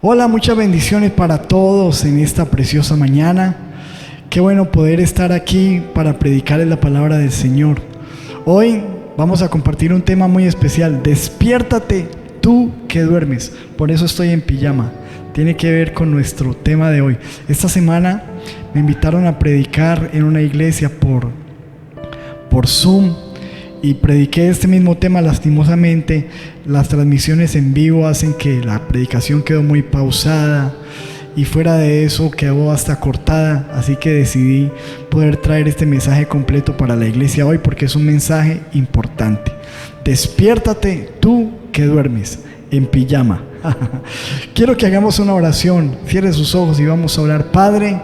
Hola, muchas bendiciones para todos en esta preciosa mañana. Qué bueno poder estar aquí para predicarles la palabra del Señor. Hoy vamos a compartir un tema muy especial. Despiértate tú que duermes. Por eso estoy en pijama. Tiene que ver con nuestro tema de hoy. Esta semana me invitaron a predicar en una iglesia por Zoom y prediqué este mismo tema. Lastimosamente las transmisiones en vivo hacen que la predicación quedó muy pausada y fuera de eso quedó hasta cortada, así que decidí poder traer este mensaje completo para la iglesia hoy porque es un mensaje importante. Despiértate tú que duermes en pijama. Quiero que hagamos una oración. Cierre sus ojos y vamos a orar. Padre,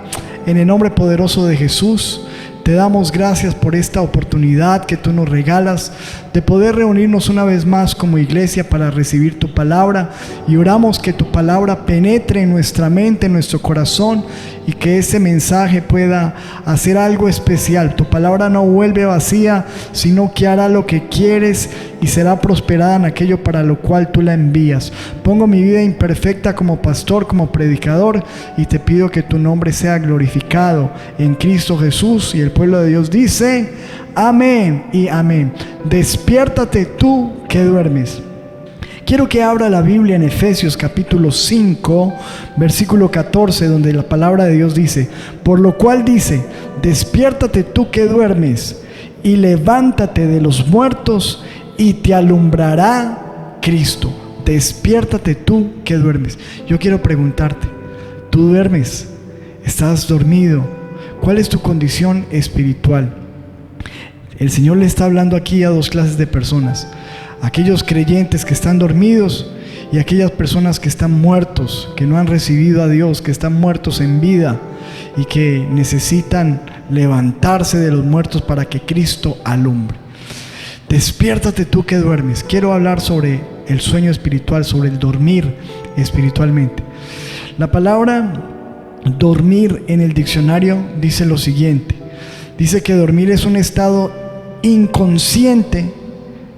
en el nombre poderoso de Jesús, te damos gracias por esta oportunidad que tú nos regalas de poder reunirnos una vez más como iglesia para recibir tu palabra, y oramos que tu palabra penetre en nuestra mente, en nuestro corazón, y que ese mensaje pueda hacer algo especial. Tu palabra no vuelve vacía, sino que hará lo que quieres y será prosperada en aquello para lo cual tú la envías. Pongo mi vida imperfecta como pastor, como predicador, y te pido que tu nombre sea glorificado en Cristo Jesús. Y el pueblo de Dios dice amén y amén. Despiértate tú que duermes. Quiero que abra la Biblia en Efesios capítulo 5, versículo 14, donde la palabra de Dios dice: por lo cual dice, despiértate tú que duermes, y levántate de los muertos, y te alumbrará Cristo. Despiértate tú que duermes. Yo quiero preguntarte, ¿tú duermes? ¿Estás dormido? ¿Cuál es tu condición espiritual? El Señor le está hablando aquí a dos clases de personas: aquellos creyentes que están dormidos y aquellas personas que están muertos, que no han recibido a Dios, que están muertos en vida y que necesitan levantarse de los muertos para que Cristo alumbre. Despiértate tú que duermes. Quiero hablar sobre el sueño espiritual, sobre el dormir espiritualmente. La palabra dormir en el diccionario dice lo siguiente: dice que dormir es un estado inconsciente.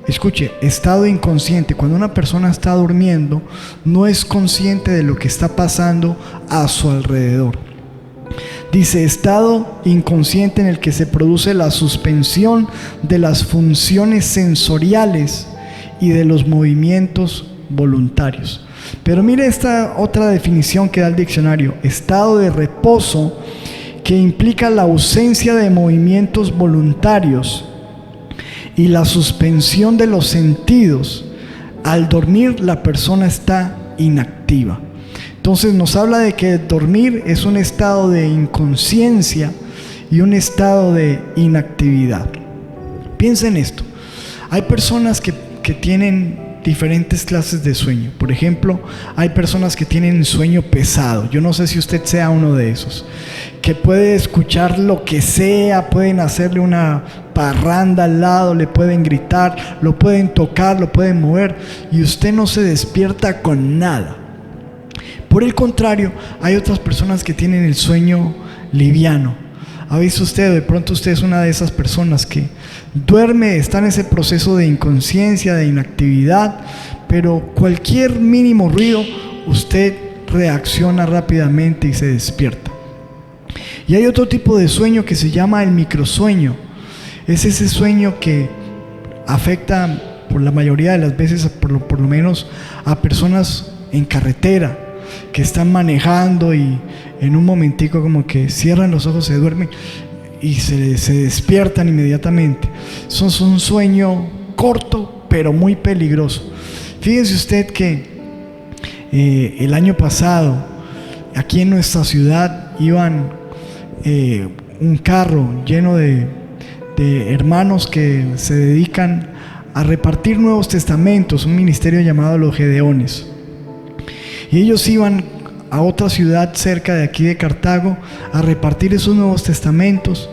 Escuche, estado inconsciente. Cuando una persona está durmiendo, no es consciente de lo que está pasando a su alrededor. Dice estado inconsciente en el que se produce la suspensión de las funciones sensoriales y de los movimientos voluntarios. Pero mire esta otra definición que da el diccionario: estado de reposo que implica la ausencia de movimientos voluntarios y la suspensión de los sentidos. Al dormir la persona está inactiva. Entonces nos habla de que dormir es un estado de inconsciencia y un estado de inactividad. Piensa en esto: hay personas que tienen diferentes clases de sueño. Por ejemplo, hay personas que tienen sueño pesado. Yo no sé si usted sea uno de esos, que puede escuchar lo que sea, pueden hacerle una parranda al lado, le pueden gritar, lo pueden tocar, lo pueden mover, y usted no se despierta con nada. Por el contrario, hay otras personas que tienen el sueño liviano. ¿Ha visto usted? De pronto usted es una de esas personas que duerme, está en ese proceso de inconsciencia, de inactividad, pero cualquier mínimo ruido usted reacciona rápidamente y se despierta. Y hay otro tipo de sueño que se llama el microsueño. Es ese sueño que afecta por la mayoría de las veces, por lo menos, a personas en carretera que están manejando y en un momentico como que cierran los ojos, se duermen y se despiertan inmediatamente. Son un sueño corto pero muy peligroso. Fíjese usted que el año pasado aquí en nuestra ciudad iban un carro lleno de hermanos que se dedican a repartir Nuevos Testamentos, un ministerio llamado Los Gedeones. Y ellos iban a otra ciudad cerca de aquí de Cartago a repartir esos Nuevos Testamentos,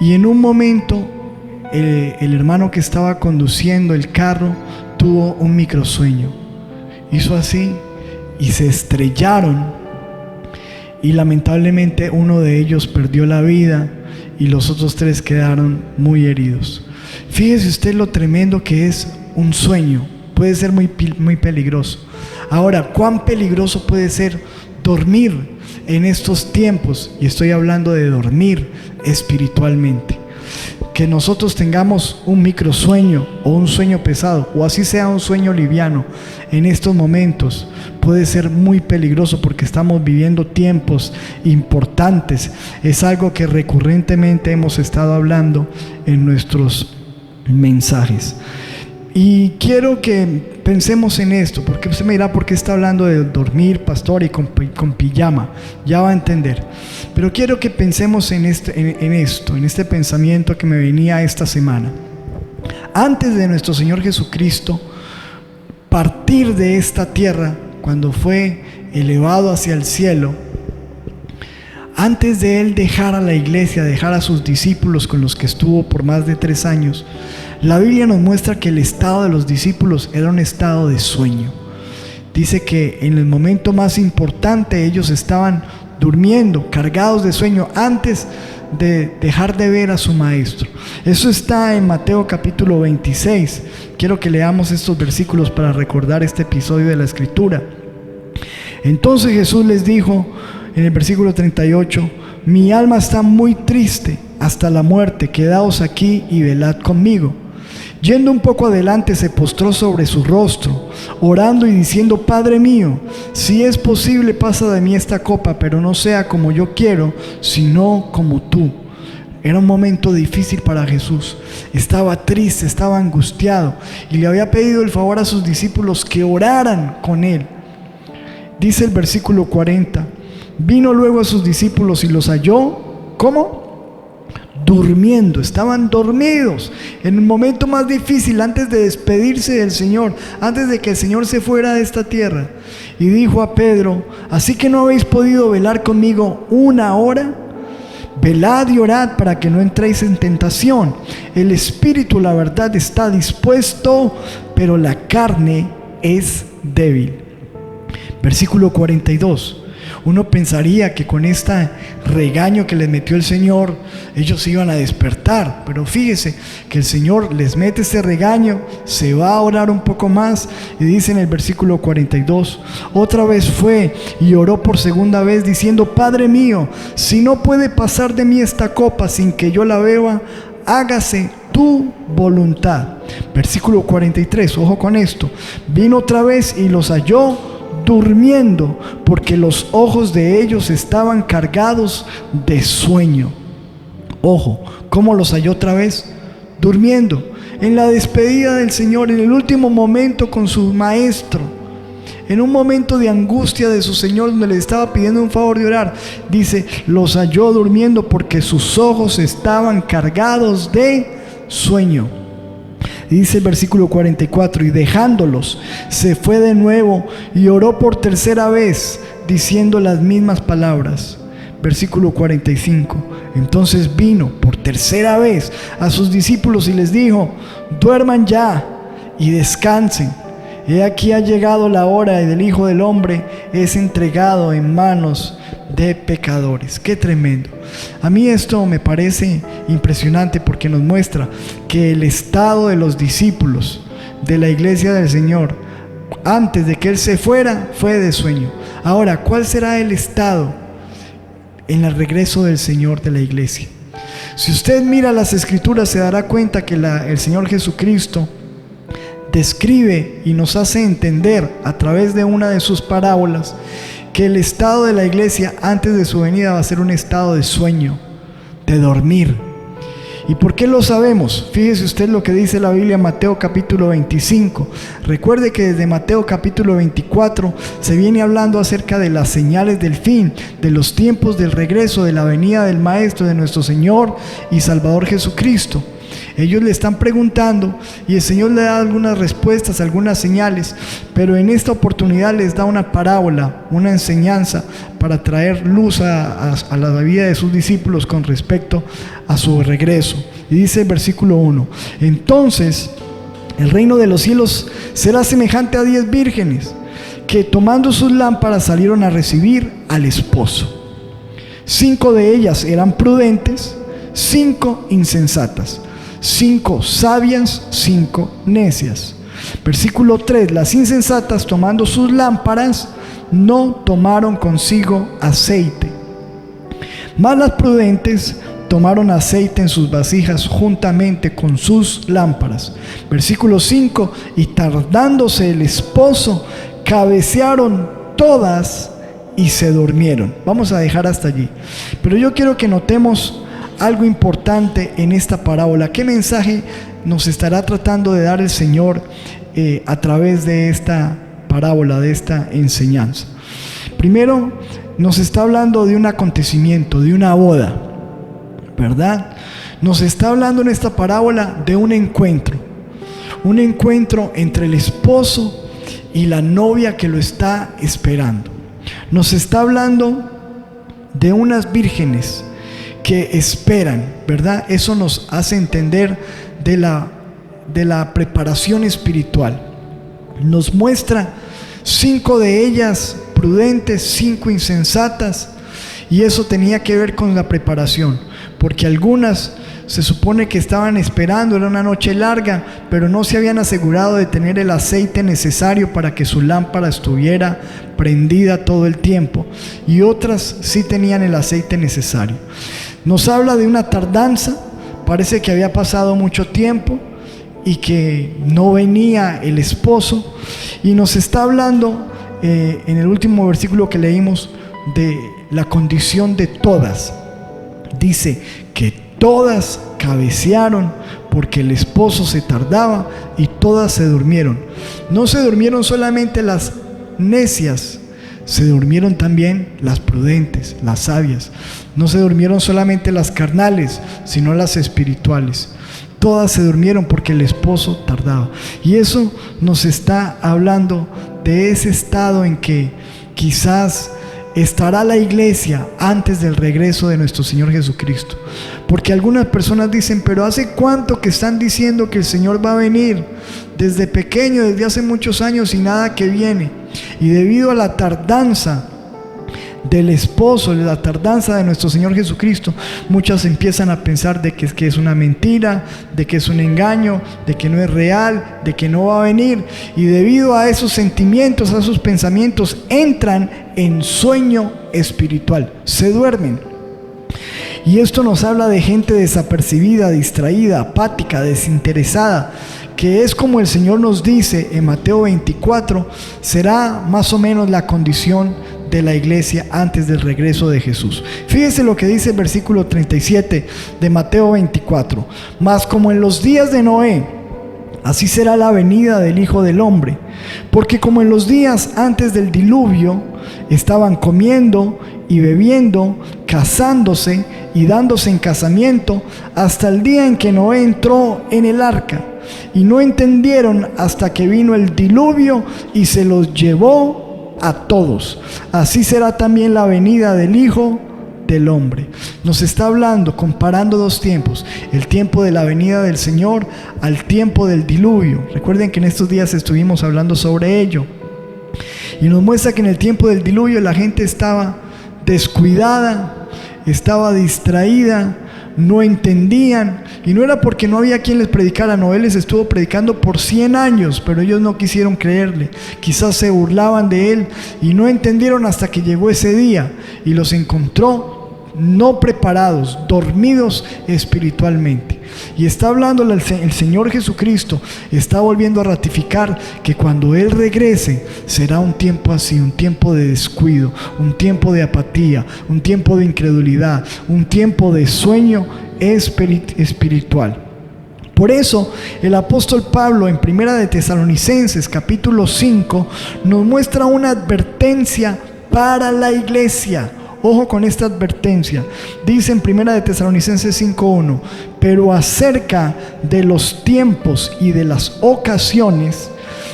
y en un momento el hermano que estaba conduciendo el carro tuvo un microsueño. Hizo así y se estrellaron, y lamentablemente uno de ellos perdió la vida y los otros tres quedaron muy heridos. Fíjese usted lo tremendo que es un sueño. Puede ser muy peligroso. Ahora, ¿cuán peligroso puede ser dormir en estos tiempos? Y estoy hablando de dormir espiritualmente. Que nosotros tengamos un microsueño o un sueño pesado, o así sea un sueño liviano, en estos momentos puede ser muy peligroso, porque estamos viviendo tiempos importantes. Es algo que recurrentemente hemos estado hablando en nuestros mensajes. Y quiero que pensemos en esto, porque usted me dirá: ¿por qué está hablando de dormir, pastor, y con pijama? Ya va a entender. Pero quiero que pensemos en este pensamiento que me venía esta semana. Antes de nuestro Señor Jesucristo partir de esta tierra, cuando fue elevado hacia el cielo, antes de Él dejar a la iglesia, dejar a sus discípulos con los que estuvo por más de 3 años, la Biblia nos muestra que el estado de los discípulos era un estado de sueño. Dice que en el momento más importante ellos estaban durmiendo, cargados de sueño, antes de dejar de ver a su maestro. Eso está en Mateo capítulo 26. Quiero que leamos estos versículos para recordar este episodio de la Escritura. Entonces Jesús les dijo en el versículo 38: mi alma está muy triste hasta la muerte, quedaos aquí y velad conmigo. Yendo un poco adelante, se postró sobre su rostro, orando y diciendo: Padre mío, si es posible, pasa de mí esta copa, pero no sea como yo quiero, sino como tú. Era un momento difícil para Jesús. Estaba triste, estaba angustiado, y le había pedido el favor a sus discípulos que oraran con él. Dice el versículo 40: vino luego a sus discípulos y los halló, ¿cómo? Durmiendo. Estaban dormidos en el momento más difícil, antes de despedirse del Señor, antes de que el Señor se fuera de esta tierra. Y dijo a Pedro: ¿así que no habéis podido velar conmigo 1 hora? Velad y orad para que no entréis en tentación. El espíritu, la verdad, está dispuesto, pero la carne es débil. Versículo 42. Uno pensaría que con este regaño que les metió el Señor, ellos iban a despertar, pero fíjese que el Señor les mete este regaño, se va a orar un poco más, y dice en el versículo 42: otra vez fue y oró por segunda vez, diciendo: Padre mío, si no puede pasar de mí esta copa sin que yo la beba, hágase tu voluntad. Versículo 43, ojo con esto: vino otra vez y los halló durmiendo, porque los ojos de ellos estaban cargados de sueño. Ojo, ¿cómo los halló otra vez? Durmiendo. En la despedida del Señor, en el último momento con su maestro, en un momento de angustia de su Señor, donde le estaba pidiendo un favor de orar, dice: los halló durmiendo porque sus ojos estaban cargados de sueño. Y dice el versículo 44: y dejándolos, se fue de nuevo y oró por tercera vez, diciendo las mismas palabras. Versículo 45: entonces vino por tercera vez a sus discípulos y les dijo: duerman ya y descansen. He aquí ha llegado la hora del Hijo del Hombre es entregado en manos de pecadores. Qué tremendo. A mí esto me parece impresionante, porque nos muestra que el estado de los discípulos de la iglesia del Señor, antes de que Él se fuera, fue de sueño. Ahora, ¿cuál será el estado en el regreso del Señor de la iglesia? Si usted mira las Escrituras, se dará cuenta que el Señor Jesucristo describe y nos hace entender a través de una de sus parábolas que el estado de la iglesia antes de su venida va a ser un estado de sueño, de dormir. ¿Y por qué lo sabemos? Fíjese usted lo que dice la Biblia en Mateo capítulo 25. Recuerde que desde Mateo capítulo 24 se viene hablando acerca de las señales del fin, de los tiempos del regreso, de la venida del Maestro, de nuestro Señor y Salvador Jesucristo. Ellos le están preguntando y el Señor le da algunas respuestas, algunas señales, pero en esta oportunidad les da una parábola, una enseñanza para traer luz a la vida de sus discípulos con respecto a su regreso. Y dice el versículo 1: entonces el reino de los cielos será semejante a 10 vírgenes que, tomando sus lámparas, salieron a recibir al esposo. 5 de ellas eran prudentes, 5 insensatas. 5 sabias, 5 necias. Versículo 3: las insensatas, tomando sus lámparas, no tomaron consigo aceite, mas las prudentes tomaron aceite en sus vasijas juntamente con sus lámparas. Versículo 5: y tardándose el esposo, cabecearon todas y se durmieron. Vamos a dejar hasta allí, pero yo quiero que notemos algo importante en esta parábola. ¿Qué mensaje nos estará tratando de dar el Señor a través de esta parábola, de esta enseñanza? Primero, nos está hablando de un acontecimiento, de una boda, ¿verdad? Nos está hablando en esta parábola de un encuentro entre el esposo y la novia que lo está esperando. Nos está hablando de unas vírgenes que esperan, ¿verdad? Eso nos hace entender de la preparación espiritual. Nos muestra 5 de ellas prudentes, 5 insensatas, y eso tenía que ver con la preparación, porque algunas se supone que estaban esperando, era una noche larga, pero no se habían asegurado de tener el aceite necesario para que su lámpara estuviera prendida todo el tiempo, y otras sí tenían el aceite necesario. Nos habla de una tardanza, parece que había pasado mucho tiempo y que no venía el esposo, y nos está hablando en el último versículo que leímos de la condición de todas. Dice que todas cabecearon porque el esposo se tardaba y todas se durmieron. No se durmieron solamente las necias, se durmieron también las prudentes, las sabias. No se durmieron solamente las carnales, sino las espirituales. Todas se durmieron porque el esposo tardaba. Y eso nos está hablando de ese estado en que quizás estará la iglesia antes del regreso de nuestro Señor Jesucristo. Porque algunas personas dicen: pero ¿hace cuánto que están diciendo que el Señor va a venir? Desde pequeño, desde hace muchos años, y nada que viene. Y debido a la tardanza del esposo, la tardanza de nuestro Señor Jesucristo, muchas empiezan a pensar de que es una mentira, de que es un engaño, de que no es real, de que no va a venir, y debido a esos sentimientos, a esos pensamientos, entran en sueño espiritual, se duermen. Y esto nos habla de gente desapercibida, distraída, apática, desinteresada, que es como el Señor nos dice en Mateo 24, será más o menos la condición de la iglesia antes del regreso de Jesús. Fíjese lo que dice el versículo 37 de Mateo 24: mas como en los días de Noé, así será la venida del Hijo del Hombre. Porque como en los días antes del diluvio, estaban comiendo y bebiendo, casándose y dándose en casamiento, hasta el día en que Noé entró en el arca, y no entendieron hasta que vino el diluvio y se los llevó a todos. Así será también la venida del Hijo del Hombre. Nos está hablando, comparando dos tiempos: el tiempo de la venida del Señor al tiempo del diluvio. Recuerden que en estos días estuvimos hablando sobre ello, y nos muestra que en el tiempo del diluvio la gente estaba descuidada, estaba distraída, no entendían, y no era porque no había quien les predicara. Noé les estuvo predicando por 100 años, pero ellos no quisieron creerle. Quizás se burlaban de él y no entendieron hasta que llegó ese día y los encontró no preparados, dormidos espiritualmente. Y está hablando el Señor Jesucristo, está volviendo a ratificar que cuando Él regrese será un tiempo así, un tiempo de descuido, un tiempo de apatía, un tiempo de incredulidad, un tiempo de sueño espiritual. Por eso el apóstol Pablo en Primera de Tesalonicenses capítulo 5 nos muestra una advertencia para la iglesia. Ojo con esta advertencia. Dice en Primera de Tesalonicenses 5:1: pero acerca de los tiempos y de las ocasiones,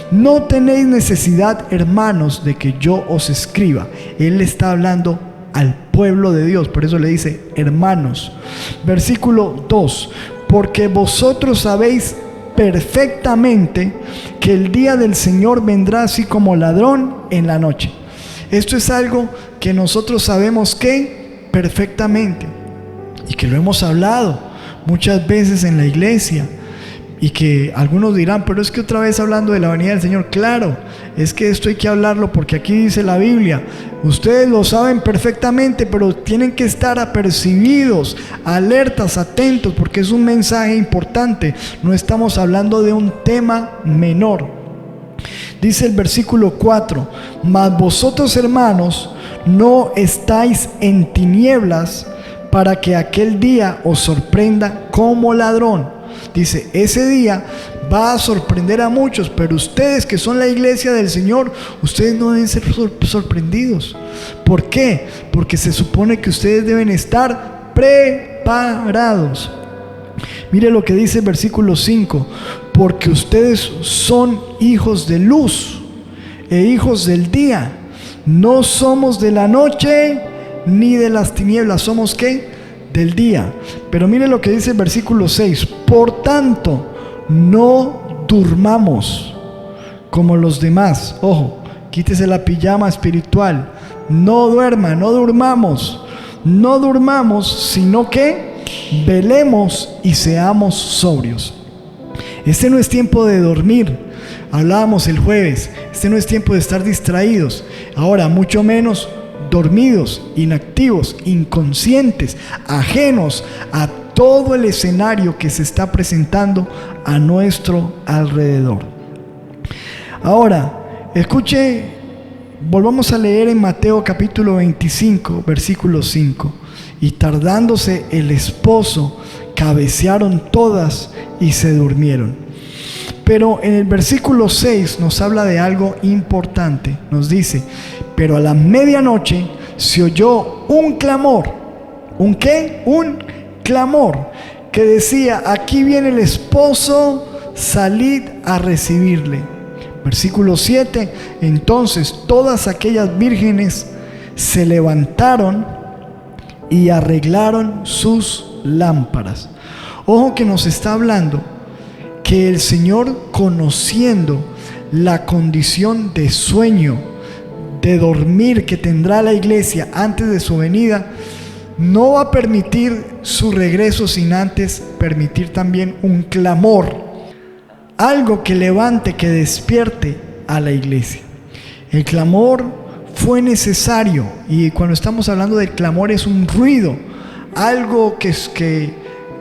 no tenéis necesidad, hermanos, de que yo os escriba. Él está hablando al pueblo de Dios, por eso le dice hermanos. Versículo 2: porque vosotros sabéis perfectamente que el día del Señor vendrá así como ladrón en la noche. Esto es algo que nosotros sabemos que perfectamente, y que lo hemos hablado muchas veces en la iglesia, y que algunos dirán, pero es que otra vez hablando de la venida del Señor. Claro, es que esto hay que hablarlo porque aquí dice la Biblia, ustedes lo saben perfectamente, pero tienen que estar apercibidos, alertas, atentos, porque es un mensaje importante. No estamos hablando de un tema menor. Dice el versículo 4, mas vosotros, hermanos, no estáis en tinieblas para que aquel día os sorprenda como ladrón. Dice, ese día va a sorprender a muchos, pero ustedes que son la iglesia del Señor, ustedes no deben ser sorprendidos. ¿Por qué? Porque se supone que ustedes deben estar preparados. Mire lo que dice el versículo 5, porque ustedes son hijos de luz e hijos del día. No somos de la noche ni de las tinieblas. ¿Somos qué? Del día. Pero mire lo que dice el versículo 6. Por tanto, no durmamos como los demás. Ojo, quítese la pijama espiritual. No duerma, no durmamos. No durmamos, sino que velemos y seamos sobrios. Este no es tiempo de dormir. Hablábamos el jueves. Este no es tiempo de estar distraídos. Ahora, mucho menos dormidos, inactivos, inconscientes, ajenos a todo el escenario que se está presentando a nuestro alrededor. Ahora, escuche, volvamos a leer en Mateo capítulo 25, versículo 5. Y tardándose el esposo, cabecearon todas y se durmieron. Pero en el versículo 6 nos habla de algo importante. Nos dice, pero a la medianoche se oyó un clamor. ¿Un qué? Un clamor que decía, aquí viene el esposo, salid a recibirle. Versículo 7, entonces todas aquellas vírgenes se levantaron y arreglaron sus lámparas. Ojo que nos está hablando que el Señor, conociendo la condición de sueño, de dormir que tendrá la iglesia antes de su venida, no va a permitir su regreso sin antes permitir también un clamor, algo que levante, que despierte a la iglesia. El clamor fue necesario, y cuando estamos hablando del clamor es un ruido, algo que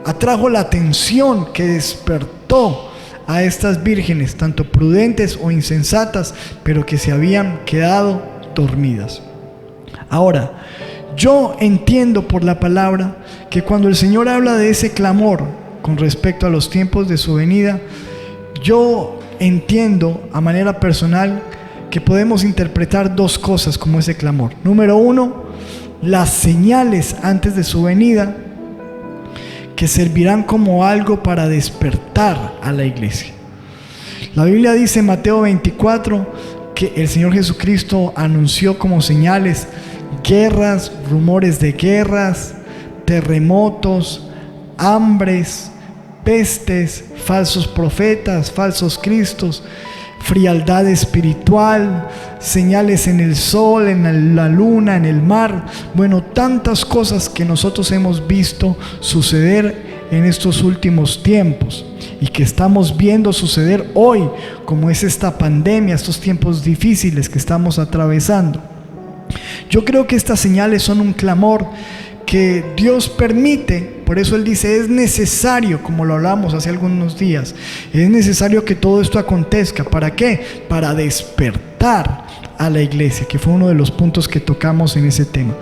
atrajo la atención, que despertó a estas vírgenes, tanto prudentes o insensatas, pero que se habían quedado dormidas. Ahora, yo entiendo por la palabra que cuando el Señor habla de ese clamor con respecto a los tiempos de su venida, yo entiendo a manera personal que podemos interpretar dos cosas como ese clamor. Número uno, las señales antes de su venida, que servirán como algo para despertar a la iglesia. La Biblia dice en Mateo 24 que el Señor Jesucristo anunció como señales guerras, rumores de guerras, terremotos, hambres, pestes, falsos profetas, falsos cristos, frialdad espiritual, señales en el sol, en la luna, en el mar. Bueno, tantas cosas que nosotros hemos visto suceder en estos últimos tiempos y que estamos viendo suceder hoy, como es esta pandemia, estos tiempos difíciles que estamos atravesando. Yo creo que estas señales son un clamor que Dios permite. Por eso Él dice, es necesario, como lo hablamos hace algunos días, es necesario que todo esto acontezca. ¿Para qué? Para despertar a la iglesia, que fue uno de los puntos que tocamos en ese tema.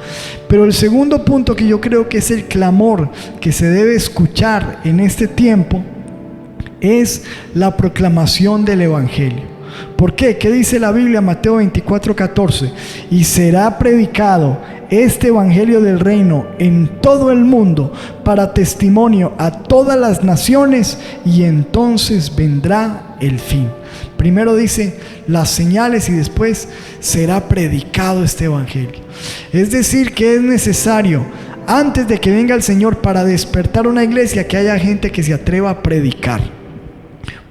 Pero el segundo punto, que yo creo que es el clamor que se debe escuchar en este tiempo, es la proclamación del Evangelio. ¿Por qué? ¿Qué dice la Biblia? Mateo 24:14. Y será predicado este evangelio del reino en todo el mundo para testimonio a todas las naciones, y entonces vendrá el fin. Primero dice las señales y después será predicado este evangelio. Es decir, que es necesario, antes de que venga el Señor, para despertar una iglesia, que haya gente que se atreva a predicar.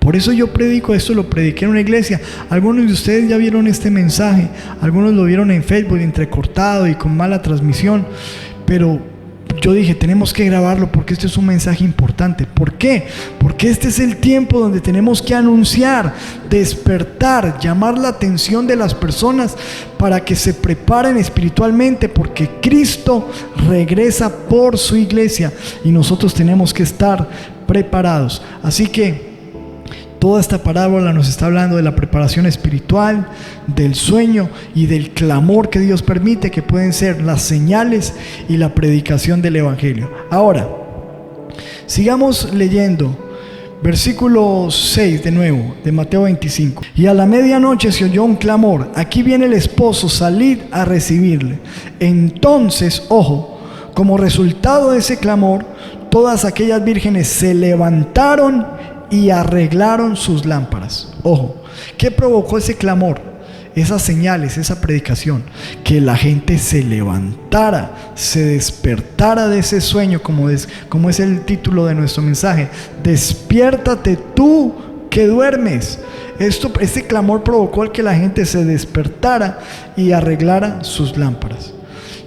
Por eso yo predico esto, lo prediqué en una iglesia. Algunos de ustedes ya vieron este mensaje, algunos lo vieron en Facebook entrecortado y con mala transmisión, pero yo dije, tenemos que grabarlo porque este es un mensaje importante. ¿Por qué? Porque este es el tiempo donde tenemos que anunciar, despertar, llamar la atención de las personas para que se preparen espiritualmente, porque Cristo regresa por su iglesia y nosotros tenemos que estar preparados. Así que toda esta parábola nos está hablando de la preparación espiritual, del sueño y del clamor que Dios permite, que pueden ser las señales y la predicación del evangelio. Ahora, sigamos leyendo. Versículo 6 de nuevo, de Mateo 25. Y a la medianoche se oyó un clamor: aquí viene el esposo, salid a recibirle. Entonces, ojo, como resultado de ese clamor, todas aquellas vírgenes se levantaron y arreglaron sus lámparas. Ojo, ¿qué provocó ese clamor? Esas señales, esa predicación, que la gente se levantara, se despertara de ese sueño, como es el título de nuestro mensaje: despiértate tú que duermes. Este clamor provocó el que la gente se despertara y arreglara sus lámparas.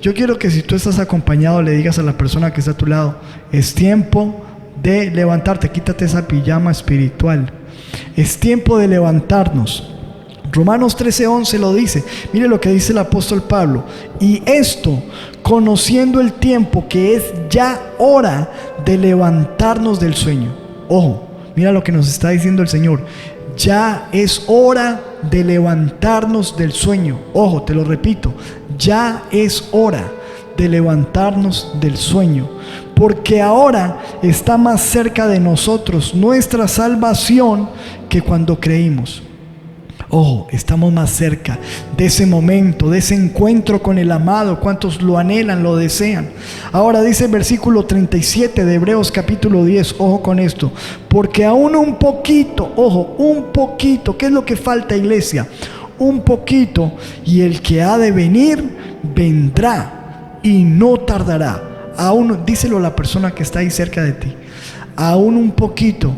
Yo quiero que, si tú estás acompañado, le digas a la persona que está a tu lado: es tiempo de levantarte, quítate esa pijama espiritual, es tiempo de levantarnos. Romanos 13:11 lo dice. Mire lo que dice el apóstol Pablo: y esto, conociendo el tiempo, que es ya hora de levantarnos del sueño. Ojo, mira lo que nos está diciendo el Señor: ya es hora de levantarnos del sueño. Ojo, te lo repito, ya es hora de levantarnos del sueño, porque ahora está más cerca de nosotros nuestra salvación que cuando creímos. Ojo, estamos más cerca de ese momento, de ese encuentro con el amado. ¿Cuántos lo anhelan, lo desean? Ahora dice el versículo 37 de Hebreos capítulo 10, ojo con esto: porque aún un poquito, ojo, un poquito. ¿Qué es lo que falta, iglesia? Un poquito, y el que ha de venir vendrá y no tardará. Aún, díselo a la persona que está ahí cerca de ti: aún un poquito,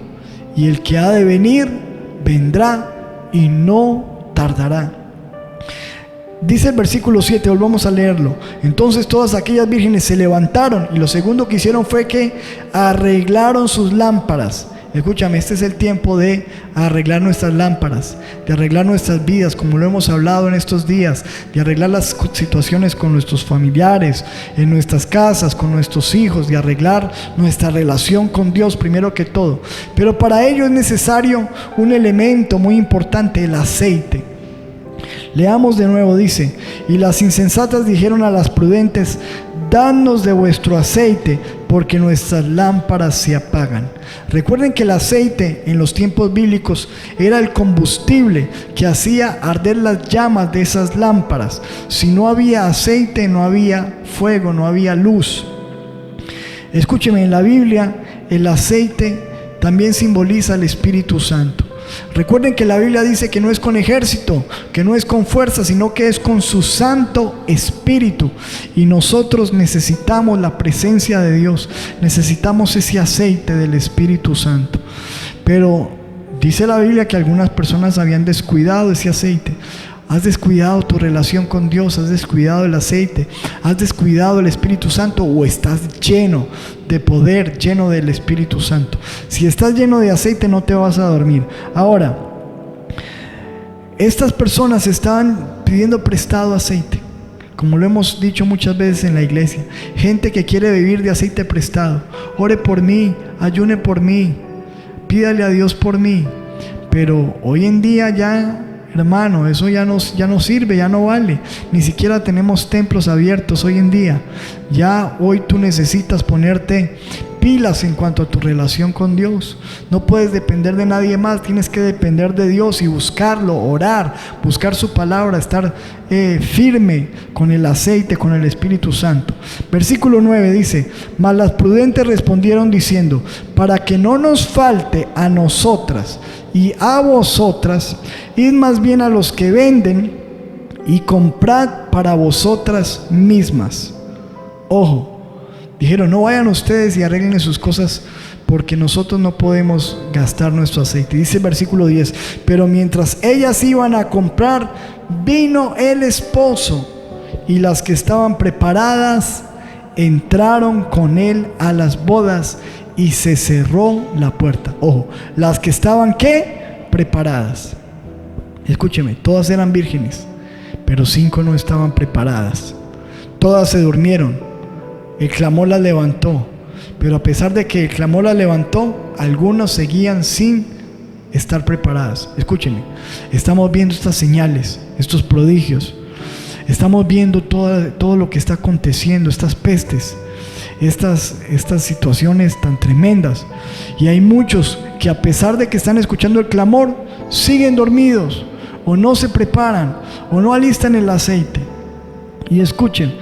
y el que ha de venir vendrá y no tardará. Dice el versículo 7, volvamos a leerlo: entonces todas aquellas vírgenes se levantaron, y lo segundo que hicieron fue que arreglaron sus lámparas. Escúchame, este es el tiempo de arreglar nuestras lámparas, de arreglar nuestras vidas, como lo hemos hablado en estos días, de arreglar las situaciones con nuestros familiares, en nuestras casas, con nuestros hijos, de arreglar nuestra relación con Dios primero que todo. Pero para ello es necesario un elemento muy importante: el aceite. Leamos de nuevo, dice: y las insensatas dijeron a las prudentes: danos de vuestro aceite, porque nuestras lámparas se apagan. Recuerden que el aceite en los tiempos bíblicos era el combustible que hacía arder las llamas de esas lámparas. Si no había aceite, no había fuego, no había luz. Escúcheme, en la Biblia el aceite también simboliza al Espíritu Santo. Recuerden que la Biblia dice que no es con ejército, que no es con fuerza, sino que es con su Santo Espíritu. Y nosotros necesitamos la presencia de Dios, necesitamos ese aceite del Espíritu Santo. Pero dice la Biblia que algunas personas habían descuidado ese aceite. Has descuidado tu relación con Dios, has descuidado el aceite, has descuidado el Espíritu Santo, o estás lleno de poder, lleno del Espíritu Santo. Si estás lleno de aceite, no te vas a dormir. Ahora, estas personas estaban pidiendo prestado aceite, como lo hemos dicho muchas veces en la iglesia. Gente que quiere vivir de aceite prestado. Ore por mí, ayune por mí, pídale a Dios por mí. Pero hoy en día ya, hermano, eso ya no sirve, ya no vale. Ni siquiera tenemos templos abiertos hoy en día. Ya hoy tú necesitas ponerte pilas en cuanto a tu relación con Dios. No puedes depender de nadie más, tienes que depender de Dios y buscarlo, orar, buscar su palabra, estar firme con el aceite, con el Espíritu Santo. Versículo 9 dice: mas las prudentes respondieron diciendo: para que no nos falte a nosotras y a vosotras, id más bien a los que venden y comprad para vosotras mismas. Ojo, dijeron: no vayan ustedes y arreglen sus cosas, porque nosotros no podemos gastar nuestro aceite. Dice el versículo 10: pero mientras ellas iban a comprar, vino el esposo, y las que estaban preparadas entraron con él a las bodas y se cerró la puerta. Ojo, las que estaban ¿qué? Preparadas. Escúcheme, todas eran vírgenes, pero 5 no estaban preparadas. Todas se durmieron. El clamor las levantó, pero a pesar de que el clamor las levantó, algunos seguían sin estar preparadas. Escúcheme, estamos viendo estas señales, estos prodigios. Estamos viendo todo lo que está aconteciendo, estas pestes, estas situaciones tan tremendas. Y hay muchos que a pesar de que están escuchando el clamor, siguen dormidos, o no se preparan, o no alistan el aceite. Y escuchen,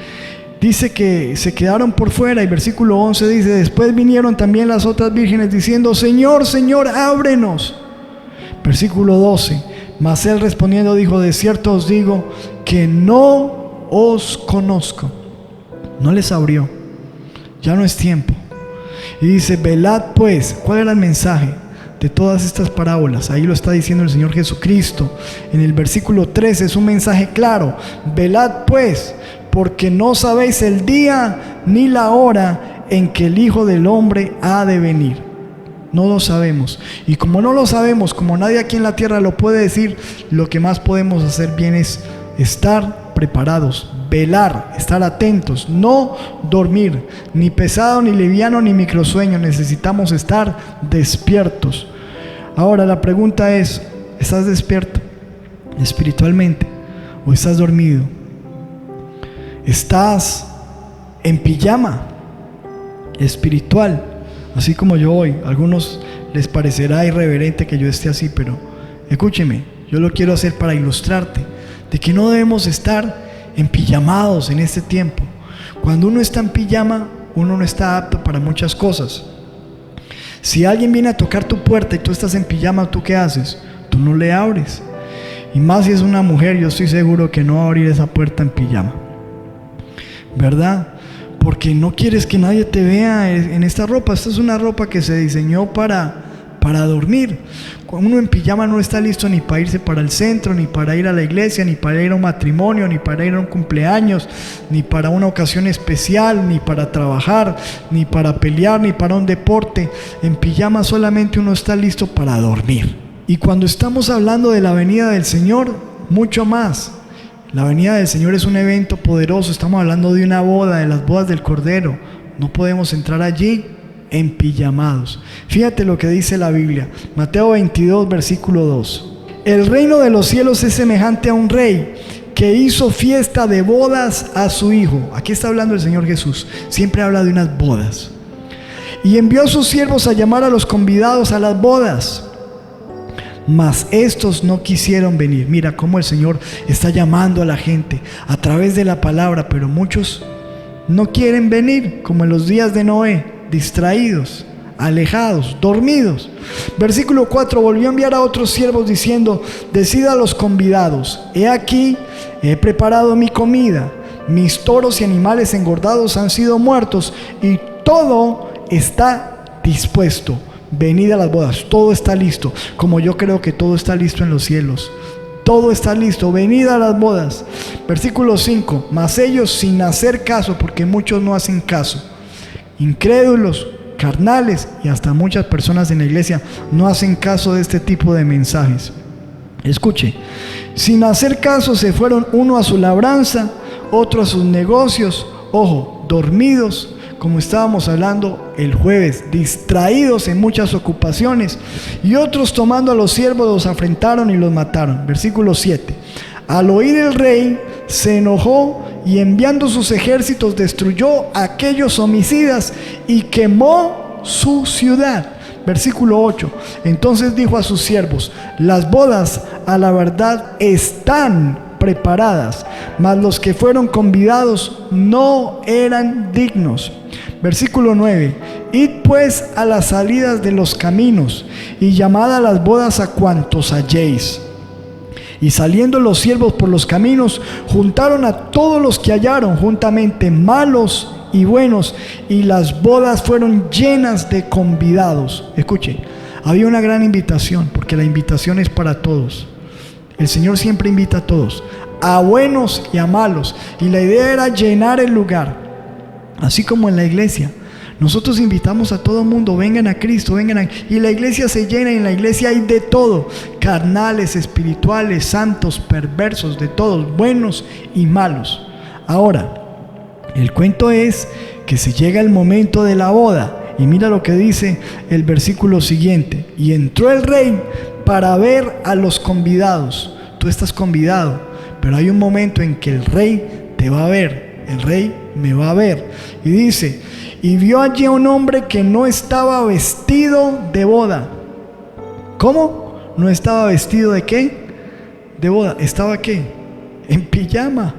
dice que se quedaron por fuera, y versículo 11 dice: después vinieron también las otras vírgenes diciendo: Señor, Señor, ábrenos. Versículo 12: mas él respondiendo dijo: de cierto os digo que no os conozco. No les abrió, ya no es tiempo. Y dice: velad pues. ¿Cuál era el mensaje de todas estas parábolas? Ahí lo está diciendo el Señor Jesucristo en el versículo 13. Es un mensaje claro: velad pues, porque no sabéis el día ni la hora en que el Hijo del Hombre ha de venir. No lo sabemos, y como no lo sabemos, como nadie aquí en la tierra lo puede decir, lo que más podemos hacer bien es estar preparados, velar, estar atentos, no dormir, ni pesado, ni liviano, ni microsueño. Necesitamos estar despiertos. Ahora la pregunta es: ¿estás despierto espiritualmente o estás dormido? ¿Estás en pijama espiritual? Así como yo hoy. A algunos les parecerá irreverente que yo esté así, pero escúcheme, yo lo quiero hacer para ilustrarte de que no debemos estar empijamados en este tiempo. Cuando uno está en pijama, uno no está apto para muchas cosas. Si alguien viene a tocar tu puerta y tú estás en pijama, ¿tú qué haces? Tú no le abres. Y más si es una mujer, yo estoy seguro que no va a abrir esa puerta en pijama, ¿verdad? Porque no quieres que nadie te vea en esta ropa. Esta es una ropa que se diseñó para dormir. Cuando uno en pijama no está listo ni para irse para el centro, ni para ir a la iglesia, ni para ir a un matrimonio, ni para ir a un cumpleaños, ni para una ocasión especial, ni para trabajar, ni para pelear, ni para un deporte. En pijama solamente uno está listo para dormir. Y cuando estamos hablando de la venida del Señor, mucho más. La venida del Señor es un evento poderoso. Estamos hablando de una boda, de las bodas del Cordero. No podemos entrar allí empijamados. Fíjate lo que dice la Biblia, Mateo 22, versículo 2. El reino de los cielos es semejante a un rey que hizo fiesta de bodas a su hijo. Aquí está hablando el Señor Jesús. Siempre habla de unas bodas. Y envió a sus siervos a llamar a los convidados a las bodas, mas estos no quisieron venir. Mira cómo el Señor está llamando a la gente a través de la palabra, pero muchos no quieren venir, como en los días de Noé, distraídos, alejados, dormidos. Versículo 4: volvió a enviar a otros siervos diciendo: decid a los convidados: he aquí, he preparado mi comida, mis toros y animales engordados han sido muertos, y todo está dispuesto. Venid a las bodas. Todo está listo, como yo creo que todo está listo en los cielos. Todo está listo, venid a las bodas. Versículo 5: mas ellos, sin hacer caso, porque muchos no hacen caso, incrédulos, carnales, y hasta muchas personas en la iglesia no hacen caso de este tipo de mensajes. Escuche: sin hacer caso se fueron, uno a su labranza, otro a sus negocios. Ojo, dormidos, como estábamos hablando el jueves, distraídos en muchas ocupaciones, y otros tomando a los siervos los afrentaron y los mataron. Versículo 7: al oír el rey se enojó y enviando sus ejércitos destruyó a aquellos homicidas y quemó su ciudad. Versículo 8: entonces dijo a sus siervos: las bodas a la verdad están preparadas, mas los que fueron convidados no eran dignos. Versículo 9: id pues a las salidas de los caminos y llamad a las bodas a cuantos halléis. Y saliendo los siervos por los caminos, juntaron a todos los que hallaron juntamente, malos y buenos, y las bodas fueron llenas de convidados. Escuche, había una gran invitación, porque la invitación es para todos. El Señor siempre invita a todos, a buenos y a malos, y la idea era llenar el lugar. Así como en la iglesia. Nosotros invitamos a todo el mundo, vengan a Cristo, y la iglesia se llena, y en la iglesia hay de todo, carnales, espirituales, santos, perversos, de todos, buenos y malos. Ahora, el cuento es que se llega el momento de la boda, y mira lo que dice el versículo siguiente: y entró el rey para ver a los convidados. Tú estás convidado, pero hay un momento en que el rey te va a ver, el rey me va a ver, y dice: y vio allí a un hombre que no estaba vestido de boda. ¿Cómo? ¿No estaba vestido de qué? De boda. ¿Estaba qué? En pijama.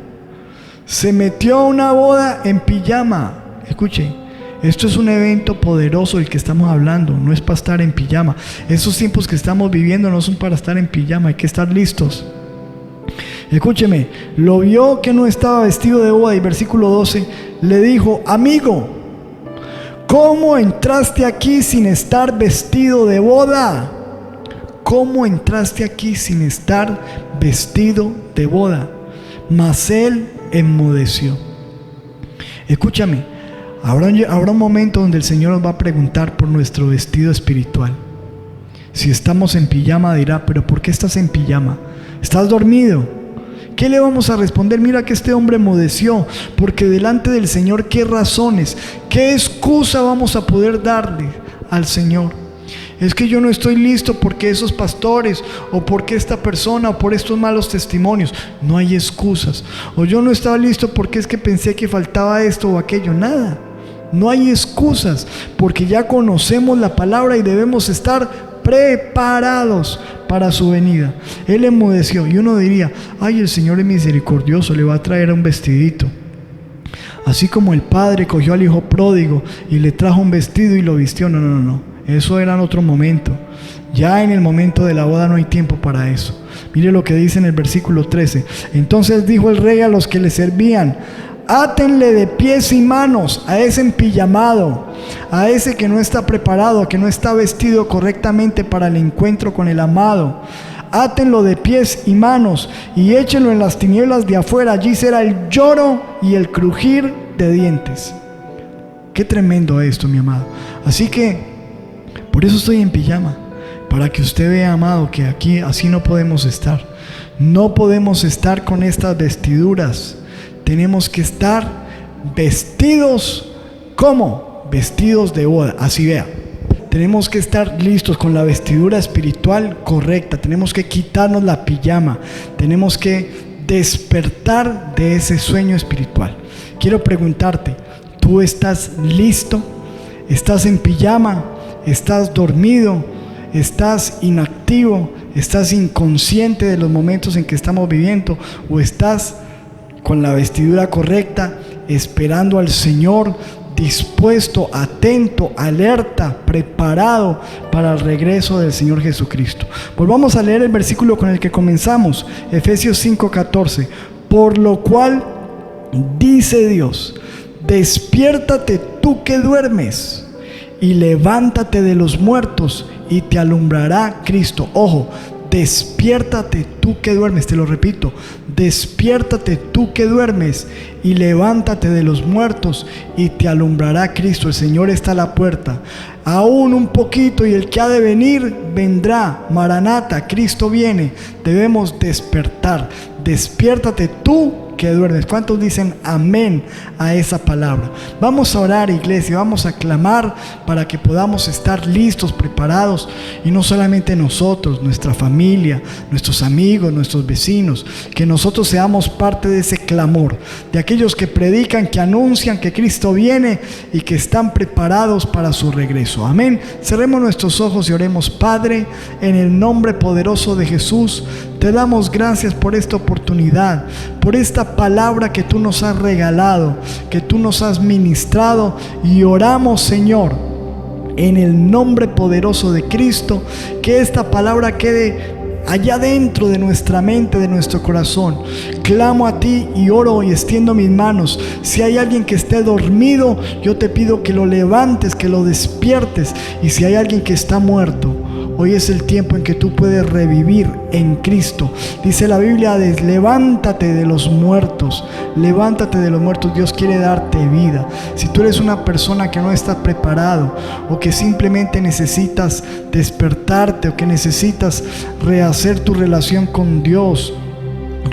Se metió a una boda en pijama. Escuche, esto es un evento poderoso el que estamos hablando. No es para estar en pijama. Esos tiempos que estamos viviendo no son para estar en pijama. Hay que estar listos. Escúcheme, lo vio que no estaba vestido de boda, y versículo 12 le dijo: amigo, ¿cómo entraste aquí sin estar vestido de boda? ¿Cómo entraste aquí sin estar vestido de boda? Mas él enmudeció. Escúchame, habrá un momento donde el Señor nos va a preguntar por nuestro vestido espiritual. Si estamos en pijama, dirá: ¿pero por qué estás en pijama? ¿Estás dormido? ¿Qué le vamos a responder? Mira que este hombre enmudeció, porque delante del Señor, ¿qué razones, qué excusa vamos a poder darle al Señor? Es que yo no estoy listo porque esos pastores, o porque esta persona, o por estos malos testimonios. No hay excusas. O yo no estaba listo porque es que pensé que faltaba esto o aquello. Nada, no hay excusas, porque ya conocemos la palabra y debemos estar preparados para su venida. Él enmudeció, y uno diría: ay, el Señor es misericordioso, le va a traer un vestidito. Así como el padre cogió al hijo pródigo y le trajo un vestido y lo vistió. No, eso era en otro momento. Ya en el momento de la boda no hay tiempo para eso. Mire lo que dice en el versículo 13: entonces dijo el rey a los que le servían: átenle de pies y manos a ese empijamado, a ese que no está preparado, que no está vestido correctamente para el encuentro con el amado. Átenlo de pies y manos y échenlo en las tinieblas de afuera. Allí será el lloro y el crujir de dientes. Qué tremendo esto, mi amado. Así que por eso estoy en pijama, para que usted vea, amado, que aquí así no podemos estar. No podemos estar con estas vestiduras. Tenemos que estar vestidos, ¿cómo? Vestidos de boda. Así vea, tenemos que estar listos con la vestidura espiritual correcta. Tenemos que quitarnos la pijama. Tenemos que despertar de ese sueño espiritual. Quiero preguntarte: ¿tú estás listo? ¿Estás en pijama? ¿Estás dormido? ¿Estás inactivo? ¿Estás inconsciente de los momentos en que estamos viviendo? ¿O estás con la vestidura correcta, esperando al Señor, dispuesto, atento, alerta, preparado para el regreso del Señor Jesucristo? Volvamos a leer el versículo con el que comenzamos, Efesios 5:14. Por lo cual dice Dios: despiértate tú que duermes, y levántate de los muertos, y te alumbrará Cristo. Ojo, despiértate tú que duermes. Te lo repito: despiértate tú que duermes, y levántate de los muertos, y te alumbrará Cristo. El Señor está a la puerta. Aún un poquito y el que ha de venir vendrá. Maranata, Cristo viene. Debemos despertar. Despiértate tú que duermes. ¿Cuántos dicen amén a esa palabra? Vamos a orar, iglesia, vamos a clamar para que podamos estar listos, preparados, y no solamente nosotros, nuestra familia, nuestros amigos, nuestros vecinos, que nosotros seamos parte de ese clamor, de aquellos que predican, que anuncian que Cristo viene y que están preparados para su regreso. Amén. Cerremos nuestros ojos y oremos. Padre, en el nombre poderoso de Jesús, te damos gracias por esta oportunidad, por esta palabra que tú nos has regalado, que tú nos has ministrado, y oramos, Señor, en el nombre poderoso de Cristo, que esta palabra quede allá dentro de nuestra mente, de nuestro corazón. Clamo a ti y oro y extiendo mis manos. Si hay alguien que esté dormido, yo te pido que lo levantes, que lo despiertes. Y si hay alguien que está muerto, Hoy es el tiempo en que tú puedes revivir en Cristo. Dice la Biblia, levántate de los muertos. Levántate de los muertos. Dios quiere darte vida. Si tú eres una persona que no está preparado, o que simplemente necesitas despertarte, o que necesitas rehacer tu relación con Dios,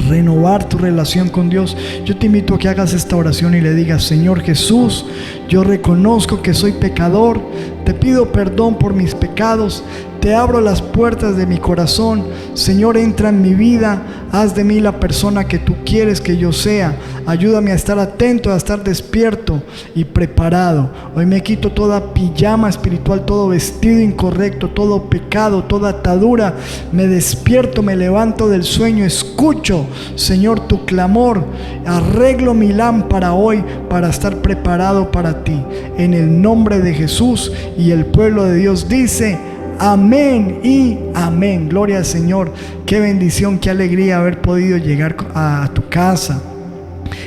renovar tu relación con Dios, yo te invito a que hagas esta oración y le digas: Señor Jesús, yo reconozco que soy pecador, te pido perdón por mis pecados, te abro las puertas de mi corazón. Señor, entra en mi vida, haz de mí la persona que tú quieres que yo sea. Ayúdame a estar atento, a estar despierto y preparado. Hoy me quito toda pijama espiritual, todo vestido incorrecto, todo pecado, toda atadura. Me despierto, me levanto del sueño, escucho, Señor, tu clamor. Arreglo mi lámpara hoy para estar preparado para ti. En el nombre de Jesús. Y el pueblo de Dios dice: amén y amén. Gloria al Señor. Qué bendición, qué alegría haber podido llegar a tu casa,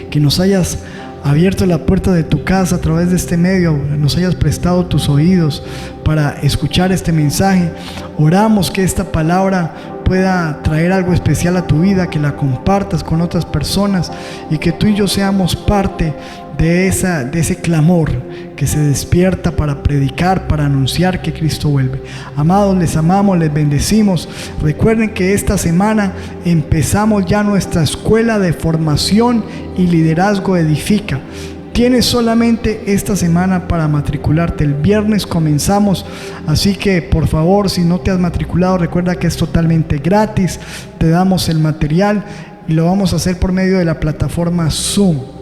que nos hayas abierto la puerta de tu casa a través de este medio, nos hayas prestado tus oídos para escuchar este mensaje. Oramos que esta palabra pueda traer algo especial a tu vida, que la compartas con otras personas y que tú y yo seamos parte de ese clamor que se despierta para predicar, para anunciar que Cristo vuelve. Amados, les amamos, les bendecimos. Recuerden que esta semana empezamos ya nuestra escuela de formación y liderazgo Edifica. Tienes solamente esta semana para matricularte. El viernes comenzamos, así que por favor, si no te has matriculado, recuerda que es totalmente gratis. Te damos el material y lo vamos a hacer por medio de la plataforma Zoom.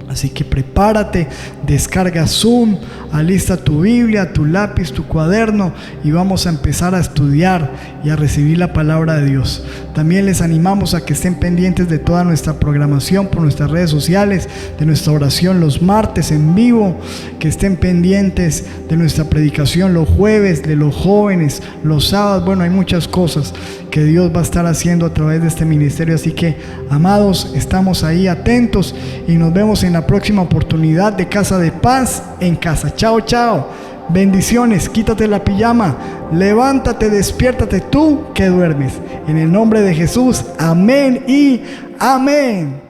Así que prepárate, descarga Zoom, alista tu Biblia, tu lápiz, tu cuaderno y vamos a empezar a estudiar y a recibir la palabra de Dios. También les animamos a que estén pendientes de toda nuestra programación por nuestras redes sociales, de nuestra oración los martes en vivo, que estén pendientes de nuestra predicación los jueves, de los jóvenes, los sábados. Bueno, hay muchas cosas que Dios va a estar haciendo a través de este ministerio. Así que, amados, estamos ahí atentos y nos vemos en la próxima oportunidad de Casa de Paz en casa. Chao, chao. Bendiciones. Quítate la pijama. Levántate, despiértate tú que duermes. En el nombre de Jesús. Amén y amén.